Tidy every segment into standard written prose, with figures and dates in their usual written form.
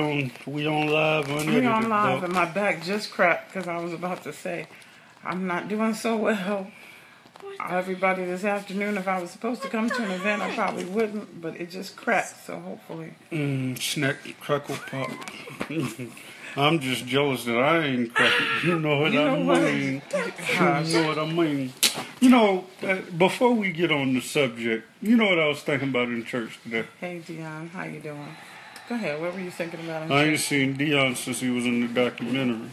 We on live, We on live, unedited. and my back just cracked because I was about to say I'm not doing so well. Everybody this afternoon, if I was supposed to come to an event, I probably wouldn't, but it just cracked, so hopefully. Snack, crackle pop. I'm just jealous that I ain't crackle. You know what I mean? You know what I mean? Before we get on the subject, you know what I was thinking about in church today? Hey, Dion, how you doing? Go ahead, what were you thinking about in I church? ain't seen Dion since he was in the documentary.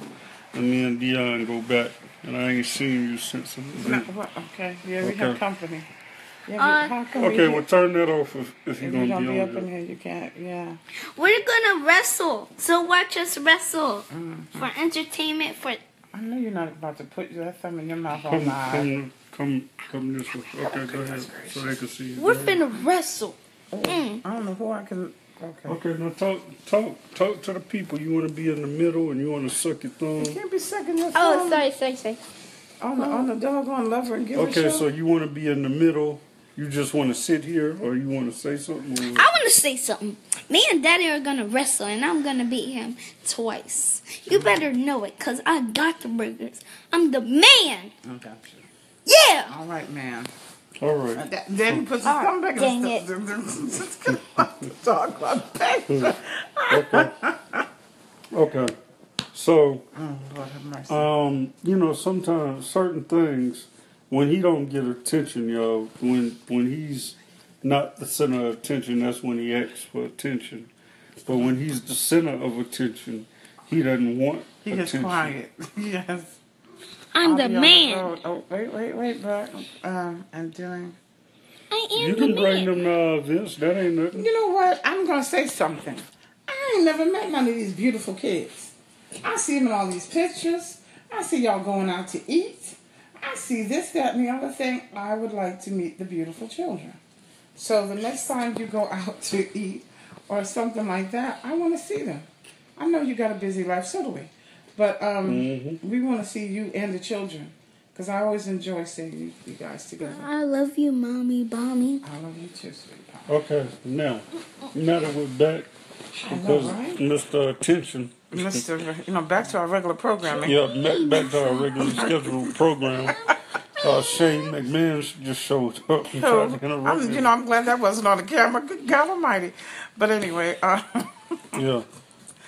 And me and Dion go back, and I ain't seen you since then. Okay, yeah, we have company. Yeah, how come Okay, well, turn that off if you're if going to be on up in here, you can't, yeah. We're gonna wrestle, so watch us wrestle for entertainment. I know you're not about to put that thumb in your mouth all night. Come this way. Okay, go ahead, so they can see you. We're finna wrestle. I don't know who I can. Okay, now talk to the people. You want to be in the middle and you want to suck your thumb. You can't be sucking your Oh, thumb. sorry. On the doggone lover and give a Okay, show? so you want to be in the middle. You just want to sit here, or you want to say something? I want to say something. Me and Daddy are gonna wrestle, and I'm gonna beat him twice. You better know it, cause I got the burgers. I'm the man. I got you. Yeah. All right, man. All right. Then he puts his thumb back Dang in the dog about back. Okay. So, Lord have mercy. sometimes certain things, when he don't get attention, y'all, when he's not the center of attention, that's when he asks for attention. But when he's the center of attention, he doesn't want He attention. gets quiet. Yes. I'm I'll the be on man. road. Oh, wait, bro. I'm doing. I am You the can bring man. them Vince. That ain't nothing. You know what? I'm gonna say something. I ain't never met none of these beautiful kids. I see them in all these pictures. I see y'all going out to eat. I see this, that, and the other thing. I would like to meet the beautiful children. So the next time you go out to eat or something like that, I want to see them. I know you got a busy life, so do we. But we want to see you and the children. Because I always enjoy seeing you guys together. I love you, Mommy, Bommy. I love you too, sweetheart. Okay, now that we're back, because right? Mr. Attention. Mr. Back to our regular programming. Yeah, back to our regularly scheduled program. Shane McMahon just showed up and tried to interrupt me. I'm glad that wasn't on the camera. Good God Almighty. But anyway, Yeah,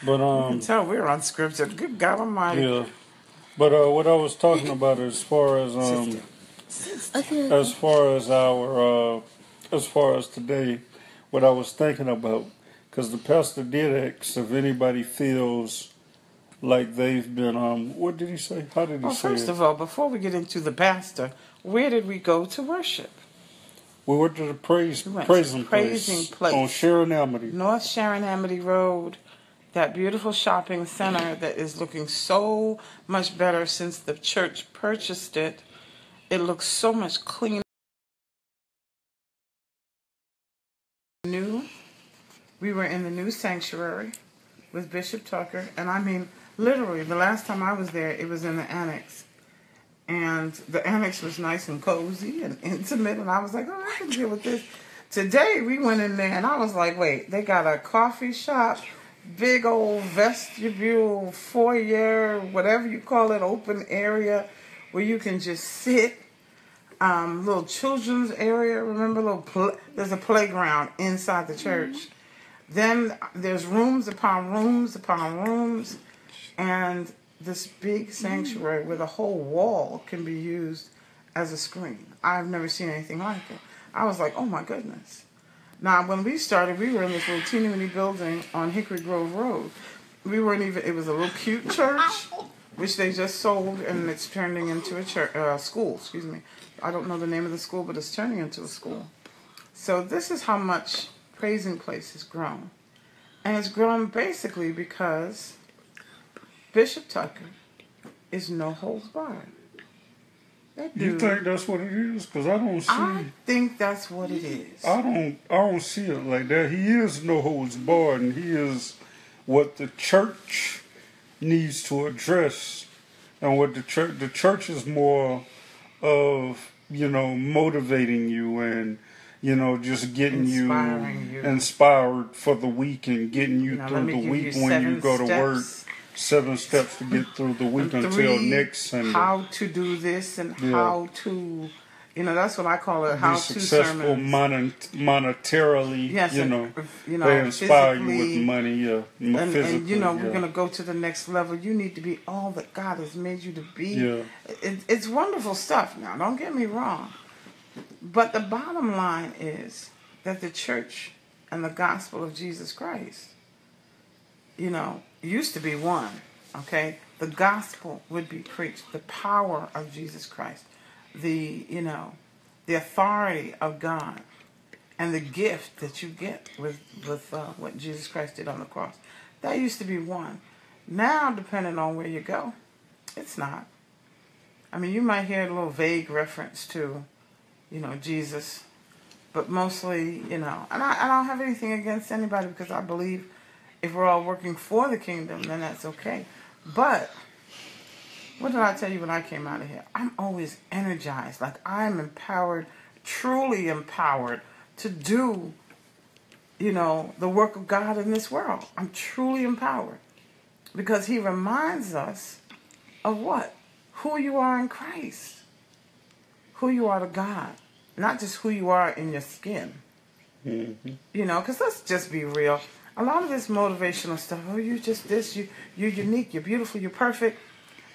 but you can tell we're unscripted. Good God Almighty. yeah, but what I was talking about as far as today, what I was thinking about, because the pastor did ask if anybody feels like they've been, what did he say? How did he say First it? of all, before we get into the pastor, where did we go to worship? We went to the praising place on Sharon Amity. North Sharon Amity Road, that beautiful shopping center that is looking so much better since the church purchased it. It looks so much cleaner. We were in the new sanctuary with Bishop Tucker, and I mean, literally, the last time I was there, it was in the annex. And the annex was nice and cozy and intimate, and I was like, oh, I can deal with this. Today, we went in there, and I was like, wait, they got a coffee shop, big old vestibule, foyer, whatever you call it, open area where you can just sit. Little children's area, remember, there's a playground inside the church. Then there's rooms upon rooms upon rooms, and this big sanctuary where the whole wall can be used as a screen. I've never seen anything like it. I was like, oh my goodness. Now, when we started, we were in this little teeny-weeny building on Hickory Grove Road. It was a little cute church, which they just sold, and it's turning into a school, excuse me. I don't know the name of the school, but it's turning into a school. So this is how much Praising Place has grown. And it's grown basically because Bishop Tucker is no holds barred. You think that's what it is? Because I don't see. I think that's what it is. I don't see it like that. He is no holds barred, and he is what the church needs to address, and what the church is more of, motivating you and just getting Inspiring you. inspired for the week and getting you Let through me the give week you when you 7 go to work. steps. 7 steps to get through the week And until 3, next Sunday. how to do this and how to, that's what I call it, Be how to successful sermons. monetarily. Yes, they inspire you with physically, money. Physically, we're going to go to the next level. You need to be all that God has made you to be. Yeah. It's wonderful stuff now, don't get me wrong. But the bottom line is that the church and the gospel of Jesus Christ, used to be one, okay? The gospel would be preached, the power of Jesus Christ, the authority of God, and the gift that you get with what Jesus Christ did on the cross. That used to be one. Now, depending on where you go, it's not. I mean, you might hear a little vague reference to, Jesus, but mostly, and I don't have anything against anybody because I believe if we're all working for the kingdom, then that's okay. But what did I tell you when I came out of here? I'm always energized. Like I'm empowered, truly empowered to do, the work of God in this world. I'm truly empowered because he reminds us of what? Who you are in Christ. Who you are to God. Not just who you are in your skin. Mm-hmm. Because let's just be real. A lot of this motivational stuff, you're just this, you're unique, you're beautiful, you're perfect.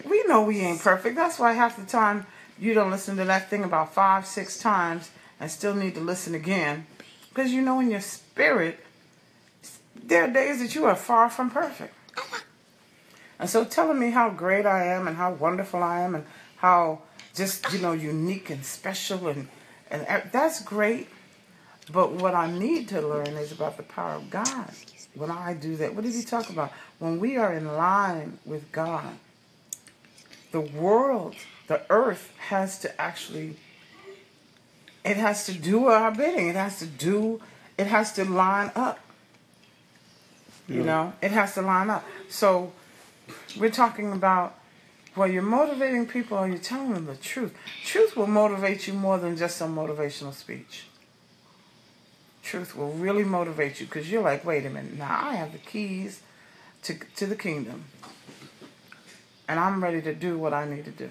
We know we ain't perfect. That's why half the time you don't listen to that thing about 5, 6 times and still need to listen again. Because in your spirit, there are days that you are far from perfect. And so telling me how great I am and how wonderful I am and how just, unique and special and that's great. But what I need to learn is about the power of God. When I do that, what did he talk about? When we are in line with God, the world, the earth has to actually, it has to do our bidding. It has to line up. It has to line up. So we're talking about, you're motivating people or you're telling them the truth. Truth will motivate you more than just some motivational speech. Truth will really motivate you because you're like, wait a minute, now I have the keys to the kingdom and I'm ready to do what I need to do.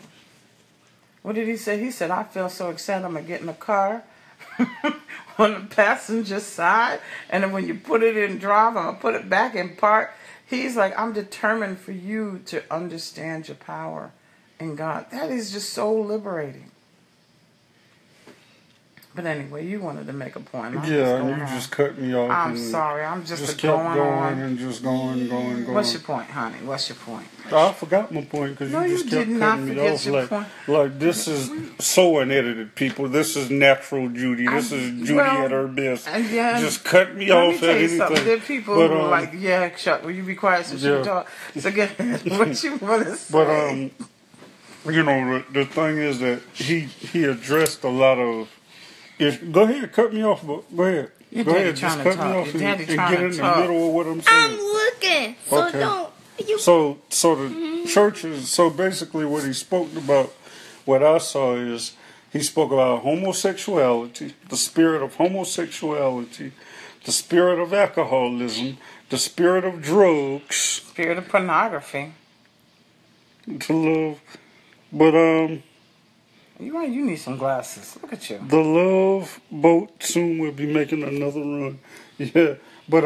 What did he say? He said, I feel so excited I'm going to get in a car on the passenger side and then when you put it in drive, I'm going to put it back in park. He's like, I'm determined for you to understand your power in God. That is just so liberating. But anyway, you wanted to make a point. Just cut me off. I'm sorry. I'm just kept going on. And just going. What's your point, honey? What's your point? I forgot my point because you just kept cutting me off. Like this is so unedited, people. This is natural Judy. This is Judy at her best. Just cut me off at anything. There are people who are like, Chuck, will you be quiet so she can talk? So get what you want to say. But the thing is that he addressed a lot of. Go ahead, cut me off. Go ahead. Go ahead, just cut me off and get in the middle of what I'm saying. I'm looking, so okay. don't. You... So the churches. So basically, what he spoke about, what I saw is he spoke about homosexuality, the spirit of homosexuality, the spirit of alcoholism, the spirit of drugs, spirit of pornography, the love, but You need some glasses. Look at you. The love boat soon will be making another run. Yeah, but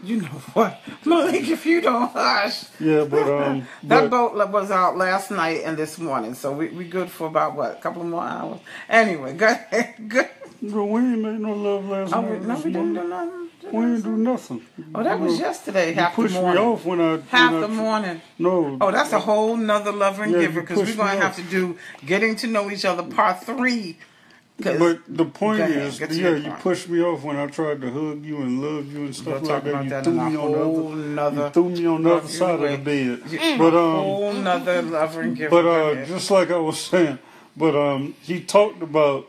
you know what, Malik? If you don't hush. Yeah, but that boat was out last night and this morning, so we good for about a couple of more hours. Anyway, go ahead. Good. Bro, we ain't made no love last night. No, we didn't do nothing. We didn't do nothing. Oh, that was yesterday. Half the morning. You pushed me off when I... Half the morning. No. Oh, that's a whole nother lover and giver because we're going to have to do Getting to Know Each Other Part 3. But the point is, you pushed me off when I tried to hug you and love you and stuff like that. You threw me on the other side of the bed. But whole nother lover and giver. But just like I was saying, he talked about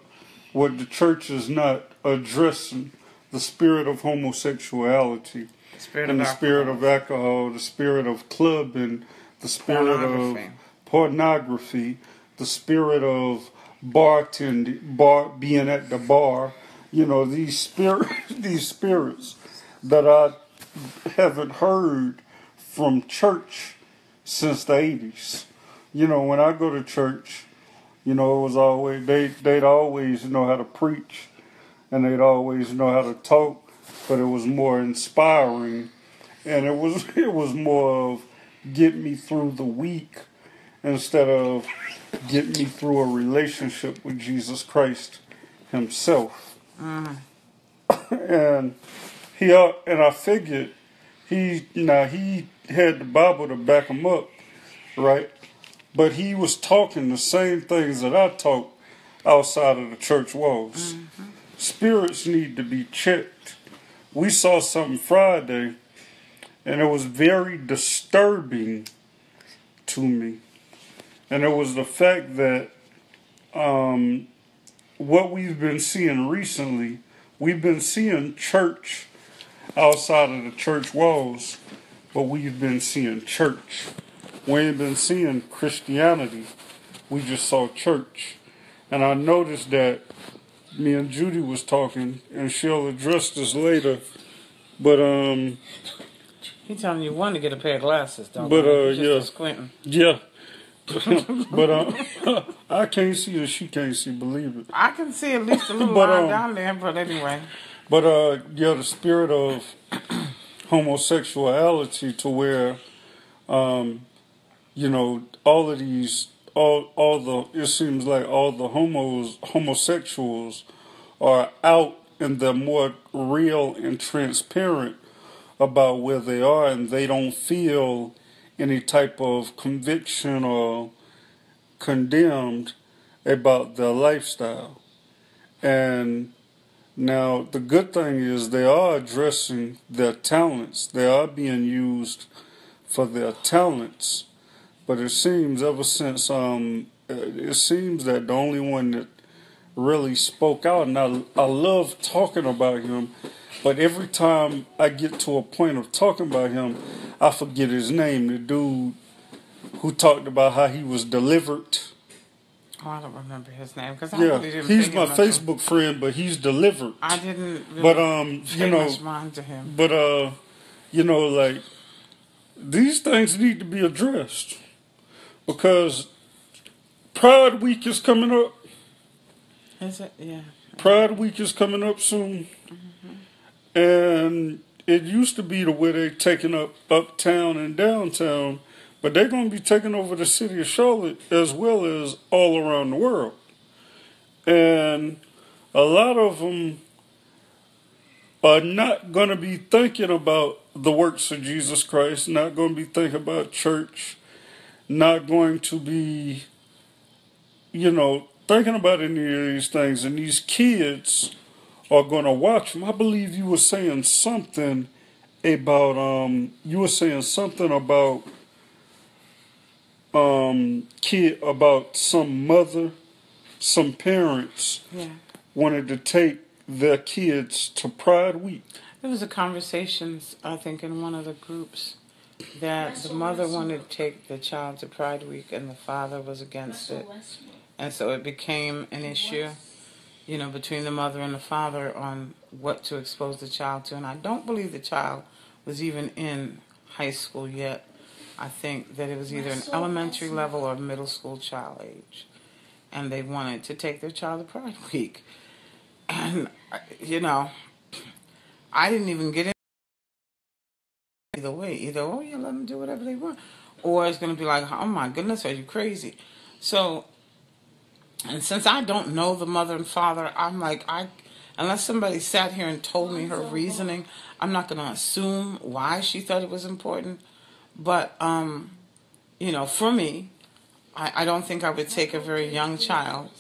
what the church is not addressing. The spirit of homosexuality, the spirit of alcohol, the spirit of clubbing, the spirit of pornography, the spirit of bartending, being at the bar, these spirits that I haven't heard from church since the 80s. When I go to church, it was always, they'd always know how to preach and they'd always know how to talk, but it was more inspiring and it was more of get me through the week instead of get me through a relationship with Jesus Christ himself. And I figured he had the Bible to back him up, right? But he was talking the same things that I talk outside of the church walls. Spirits need to be checked. We saw something Friday, and it was very disturbing to me. And it was the fact that what we've been seeing recently, we've been seeing church outside of the church walls, but we've been seeing church. We ain't been seeing Christianity. We just saw church. And I noticed that me and Judy was talking, and she'll address this later, but He telling you one to get a pair of glasses, don't yeah. Squinting. Yeah. But I can't see or she can't see, believe it. I can see at least a little line down there, but anyway. But the spirit of homosexuality to where all of these it seems like all the homosexuals are out and they're more real and transparent about where they are, and they don't feel any type of conviction or condemned about their lifestyle. And now the good thing is they are addressing their talents. They are being used for their talents. But it seems ever since it seems that the only one that really spoke out, and I love talking about him, but every time I get to a point of talking about him, I forget his name. The dude who talked about how he was delivered. Oh, I don't remember his name because he's my Facebook friend, but he's delivered. I didn't really pay much mind to him. But like these things need to be addressed because Pride Week is coming up. Is it? Yeah. Pride Week is coming up soon. And it used to be the way they taking up uptown and downtown, but they're going to be taking over the city of Charlotte as well as all around the world. And a lot of them are not going to be thinking about the works of Jesus Christ, not going to be thinking about church, not going to be, thinking about any of these things. And these kids are going to watch them. I believe you were saying something about about some mother, some parents wanted to take their kids to Pride Week. There was a conversation, I think, in one of the groups that the mother wanted to take the child to Pride Week and the father was against it. And so it became an issue, between the mother and the father on what to expose the child to. And I don't believe the child was even in high school yet. I think that it was either an elementary level or middle school child age. And they wanted to take their child to Pride Week. And, I didn't even get in either way. Either, let them do whatever they want. Or it's going to be like, oh my goodness, are you crazy? So, and since I don't know the mother and father, I'm like, unless somebody sat here and told me her reasoning, I'm not going to assume why she thought it was important. But, for me, I don't think I would take a very young child